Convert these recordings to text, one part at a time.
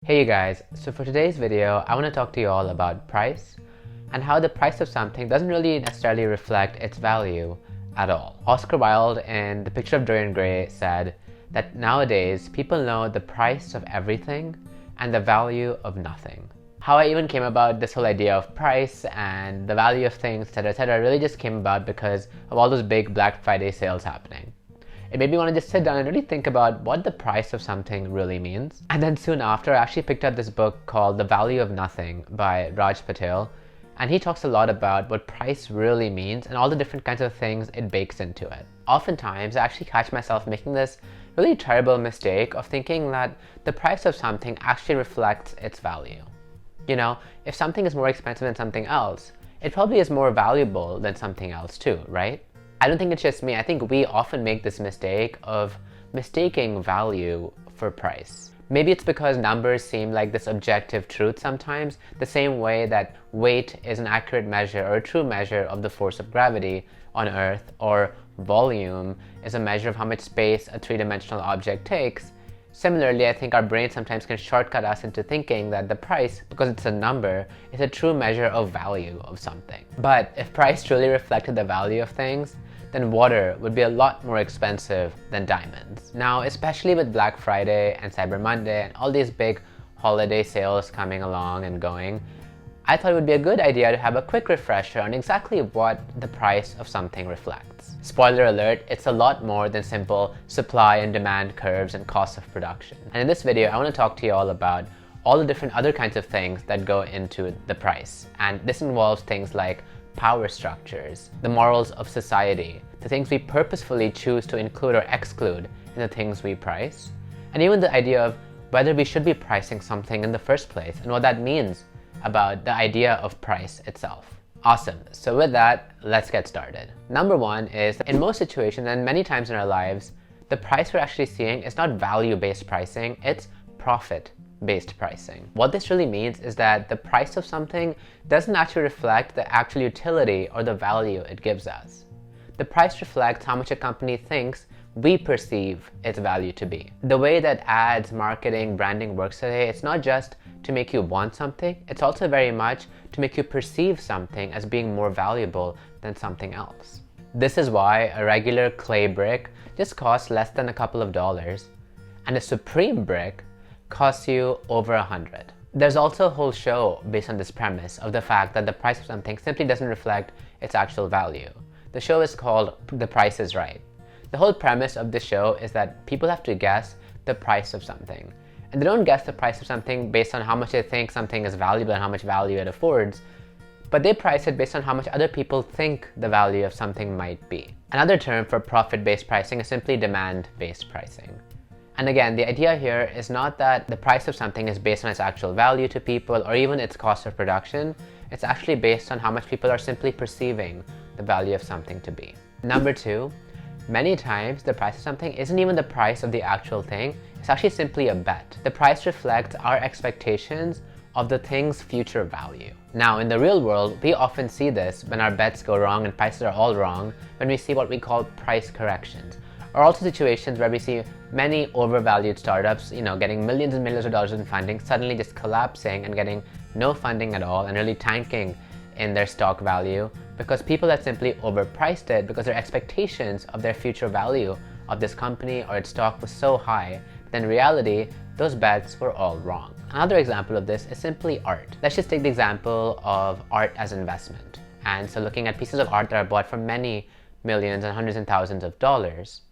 Hey you guys, so for today's video, I want to talk to you all about price and how the price of something doesn't really necessarily reflect its value at all. Oscar Wilde in The Picture of Dorian Gray said that nowadays people know the price of everything and the value of nothing. How I even came about this whole idea of price and the value of things, etc., really just came about because of all those big Black Friday sales happening. It made me want to just sit down and really think about what the price of something really means. And then soon after, I actually picked up this book called The Value of Nothing by Raj Patel. And he talks a lot about what price really means and all the different kinds of things it bakes into it. Oftentimes, I actually catch myself making this really terrible mistake of thinking that the price of something actually reflects its value. You know, if something is more expensive than something else, it probably is more valuable than something else too, right? I don't think it's just me. I think we often make this mistake of mistaking value for price. Maybe it's because numbers seem like this objective truth sometimes, the same way that weight is an accurate measure or a true measure of the force of gravity on Earth, or volume is a measure of how much space a three-dimensional object takes. Similarly, I think our brain sometimes can shortcut us into thinking that the price, because it's a number, is a true measure of value of something. But if price truly reflected the value of things, then water would be a lot more expensive than diamonds. Now, especially with Black Friday and Cyber Monday and all these big holiday sales coming along and going, I thought it would be a good idea to have a quick refresher on exactly what the price of something reflects. Spoiler alert, it's a lot more than simple supply and demand curves and costs of production. And in this video, I want to talk to you all about all the different other kinds of things that go into the price. And this involves things like power structures, the morals of society, the things we purposefully choose to include or exclude in the things we price, and even the idea of whether we should be pricing something in the first place and what that means about the idea of price itself. Awesome, so with that, let's get started. Number one is, in most situations and many times in our lives, the price we're actually seeing is not value-based pricing, it's profit-based pricing. What this really means is that the price of something doesn't actually reflect the actual utility or the value it gives us. The price reflects how much a company thinks we perceive its value to be. The way that ads, marketing, branding works today, it's not just to make you want something, it's also very much to make you perceive something as being more valuable than something else. This is why a regular clay brick just costs less than a couple of dollars, and a supreme brick costs you over $100. There's also a whole show based on this premise of the fact that the price of something simply doesn't reflect its actual value. The show is called The Price is Right. The whole premise of this show is that people have to guess the price of something. And they don't guess the price of something based on how much they think something is valuable and how much value it affords, but they price it based on how much other people think the value of something might be. Another term for profit-based pricing is simply demand-based pricing. And again, the idea here is not that the price of something is based on its actual value to people or even its cost of production. It's actually based on how much people are simply perceiving the value of something to be. Number two, many times the price of something isn't even the price of the actual thing, it's actually simply a bet. The price reflects our expectations of the thing's future value. Now, in the real world, we often see this when our bets go wrong and prices are all wrong, when we see what we call price corrections. Or also situations where we see many overvalued startups, getting millions and millions of dollars in funding, suddenly just collapsing and getting no funding at all and really tanking in their stock value because people had simply overpriced it because their expectations of their future value of this company or its stock was so high that in reality, those bets were all wrong. Another example of this is simply art. Let's just take the example of art as investment. And so looking at pieces of art that are bought for many millions and hundreds and thousands of dollars.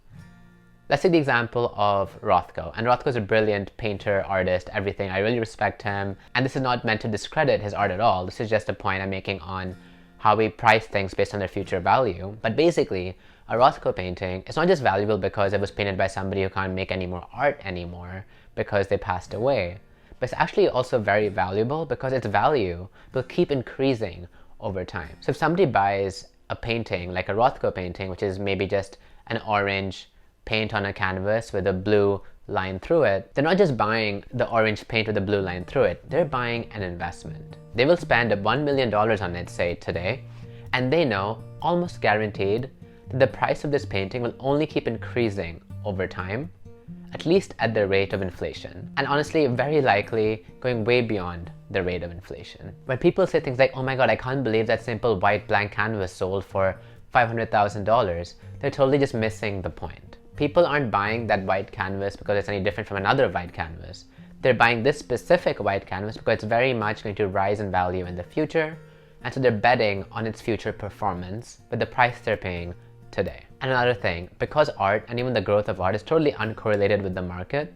Let's take the example of Rothko. And Rothko is a brilliant painter, artist, everything. I really respect him. And this is not meant to discredit his art at all. This is just a point I'm making on how we price things based on their future value. But basically, a Rothko painting is not just valuable because it was painted by somebody who can't make any more art anymore because they passed away. But it's actually also very valuable because its value will keep increasing over time. So if somebody buys a painting, like a Rothko painting, which is maybe just an orange paint on a canvas with a blue line through it, they're not just buying the orange paint with a blue line through it, they're buying an investment. They will spend $1 million on it, say today, and they know, almost guaranteed, that the price of this painting will only keep increasing over time, at least at the rate of inflation, and honestly very likely going way beyond the rate of inflation. When people say things like, oh my god, I can't believe that simple white blank canvas sold for $500,000, they're totally just missing the point. People aren't buying that white canvas because it's any different from another white canvas. They're buying this specific white canvas because it's very much going to rise in value in the future, and so they're betting on its future performance with the price they're paying today. And another thing, because art and even the growth of art is totally uncorrelated with the market,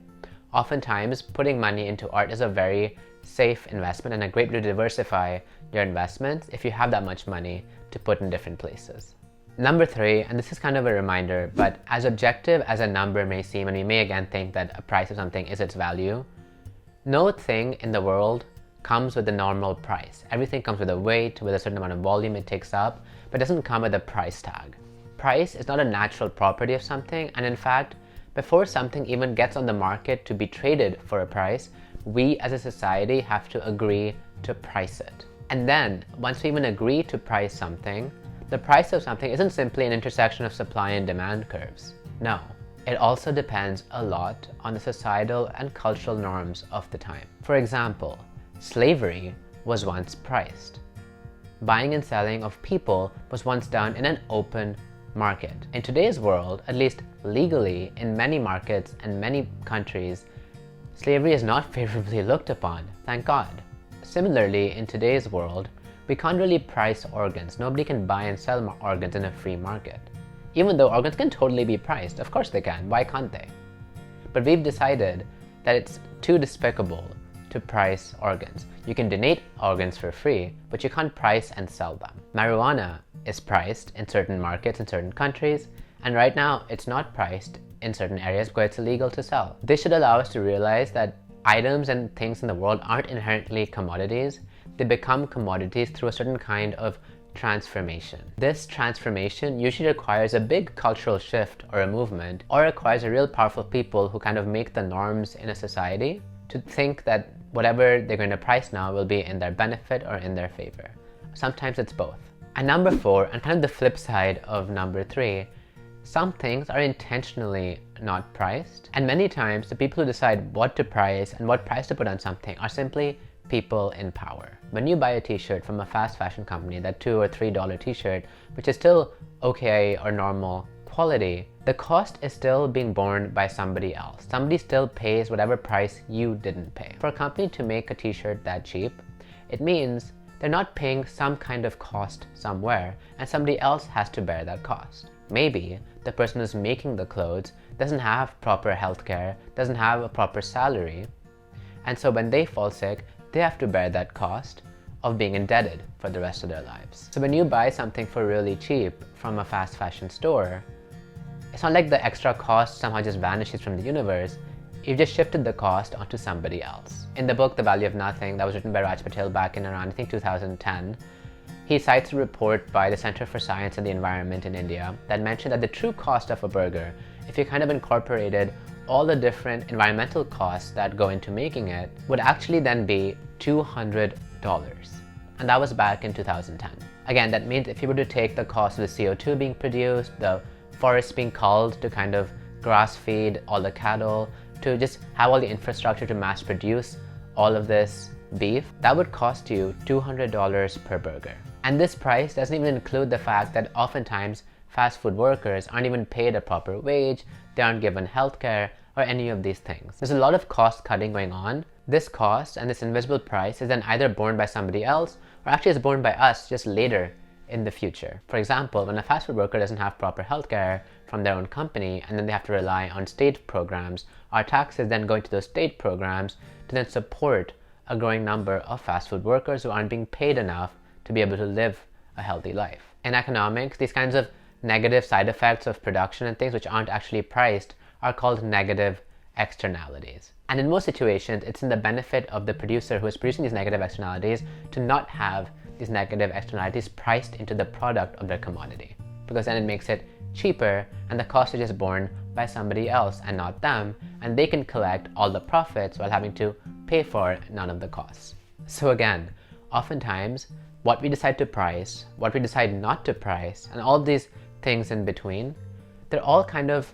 oftentimes putting money into art is a very safe investment and a great way to diversify your investments if you have that much money to put in different places. Number 3, and this is kind of a reminder, but as objective as a number may seem, and we may again think that a price of something is its value, no thing in the world comes with a normal price. Everything comes with a weight, with a certain amount of volume it takes up, but doesn't come with a price tag. Price is not a natural property of something, and in fact, before something even gets on the market to be traded for a price, we as a society have to agree to price it. And then, once we even agree to price something, the price of something isn't simply an intersection of supply and demand curves. No, it also depends a lot on the societal and cultural norms of the time. For example, slavery was once priced. Buying and selling of people was once done in an open market. In today's world, at least legally, in many markets and many countries, slavery is not favorably looked upon, thank God. Similarly, in today's world, we can't really price organs. Nobody can buy and sell organs in a free market. Even though organs can totally be priced, of course they can, why can't they? But we've decided that it's too despicable to price organs. You can donate organs for free, but you can't price and sell them. Marijuana is priced in certain markets in certain countries, and right now it's not priced in certain areas because it's illegal to sell. This should allow us to realize that items and things in the world aren't inherently commodities. They become commodities through a certain kind of transformation. This transformation usually requires a big cultural shift or a movement, or requires a real powerful people who kind of make the norms in a society to think that whatever they're going to price now will be in their benefit or in their favor. Sometimes it's both. And number 4, and kind of the flip side of number 3, some things are intentionally not priced, and many times the people who decide what to price and what price to put on something are simply people in power. When you buy a t-shirt from a fast fashion company, that $2 or $3 t-shirt, which is still okay or normal quality, the cost is still being borne by somebody else. Somebody still pays whatever price you didn't pay. For a company to make a t-shirt that cheap, it means they're not paying some kind of cost somewhere, and somebody else has to bear that cost. Maybe the person who's making the clothes doesn't have proper healthcare, doesn't have a proper salary, and so when they fall sick, they have to bear that cost of being indebted for the rest of their lives. So when you buy something for really cheap from a fast fashion store, it's not like the extra cost somehow just vanishes from the universe. You've just shifted the cost onto somebody else. In the book The Value of Nothing, that was written by Raj Patel back in around, I think, 2010, he cites a report by the Center for Science and the Environment in India that mentioned that the true cost of a burger, if you kind of incorporated all the different environmental costs that go into making it, would actually then be $200. And that was back in 2010. Again, that means if you were to take the cost of the CO2 being produced, the forests being culled to kind of grass feed all the cattle, to just have all the infrastructure to mass produce all of this beef, that would cost you $200 per burger. And this price doesn't even include the fact that oftentimes fast food workers aren't even paid a proper wage, they aren't given healthcare or any of these things. There's a lot of cost cutting going on. This cost and this invisible price is then either borne by somebody else or actually is borne by us just later in the future. For example, when a fast food worker doesn't have proper healthcare from their own company and then they have to rely on state programs, our taxes then go into those state programs to then support a growing number of fast food workers who aren't being paid enough to be able to live a healthy life. In economics, these kinds of negative side effects of production and things which aren't actually priced are called negative externalities. And in most situations, it's in the benefit of the producer who is producing these negative externalities to not have these negative externalities priced into the product of their commodity, because then it makes it cheaper and the cost is just borne by somebody else and not them, and they can collect all the profits while having to pay for none of the costs. So again, oftentimes what we decide to price, what we decide not to price, and all these things in between, they're all kind of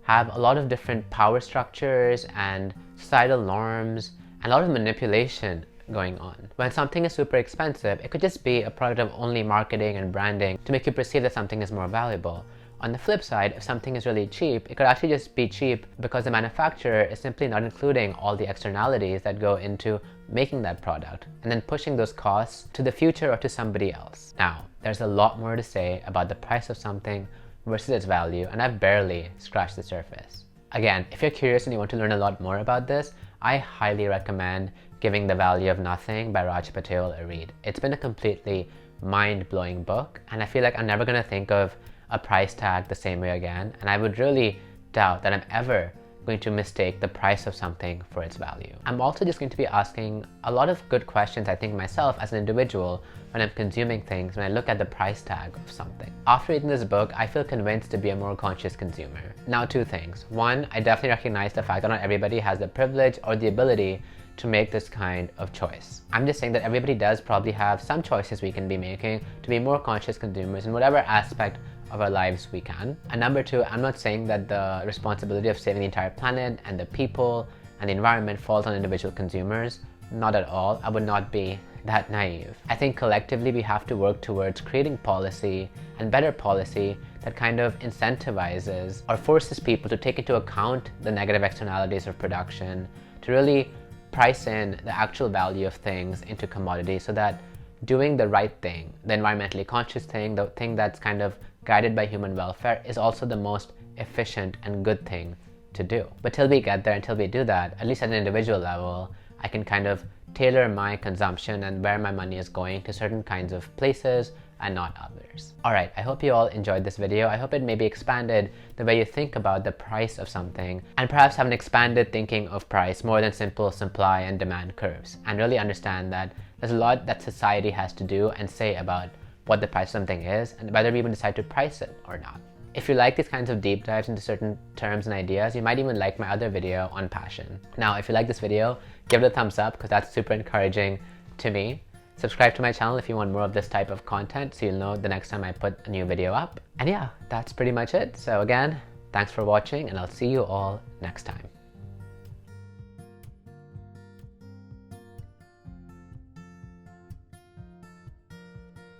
have a lot of different power structures and societal norms and a lot of manipulation going on. When something is super expensive, it could just be a product of only marketing and branding to make you perceive that something is more valuable. On the flip side, if something is really cheap, it could actually just be cheap because the manufacturer is simply not including all the externalities that go into making that product and then pushing those costs to the future or to somebody else. Now, there's a lot more to say about the price of something versus its value, and I've barely scratched the surface. Again, if you're curious and you want to learn a lot more about this, I highly recommend Giving the Value of Nothing by Raj Patel a read. It's been a completely mind-blowing book, and I feel like I'm never going to think of a price tag the same way again, and I would really doubt that I'm ever going to mistake the price of something for its value. I'm also just going to be asking a lot of good questions, I think, myself as an individual when I'm consuming things, when I look at the price tag of something. After reading this book, I feel convinced to be a more conscious consumer. Now, two things. One, I definitely recognize the fact that not everybody has the privilege or the ability to make this kind of choice. I'm just saying that everybody does probably have some choices we can be making to be more conscious consumers in whatever aspect of our lives we can. And number two, I'm not saying that the responsibility of saving the entire planet and the people and the environment falls on individual consumers. Not at all. I would not be that naive. I think collectively we have to work towards creating policy and better policy that kind of incentivizes or forces people to take into account the negative externalities of production, to really price in the actual value of things into commodities so that doing the right thing, the environmentally conscious thing, the thing that's kind of guided by human welfare, is also the most efficient and good thing to do. But till we get there, until we do that, at least at an individual level, I can kind of tailor my consumption and where my money is going to certain kinds of places and not others. Alright, I hope you all enjoyed this video. I hope it maybe expanded the way you think about the price of something and perhaps have an expanded thinking of price more than simple supply and demand curves, and really understand that there's a lot that society has to do and say about what the price of something is and whether we even decide to price it or not. If you like these kinds of deep dives into certain terms and ideas, you might even like my other video on passion. Now, if you like this video, give it a thumbs up because that's super encouraging to me. Subscribe to my channel if you want more of this type of content so you'll know the next time I put a new video up. And yeah, that's pretty much it. So again, thanks for watching and I'll see you all next time.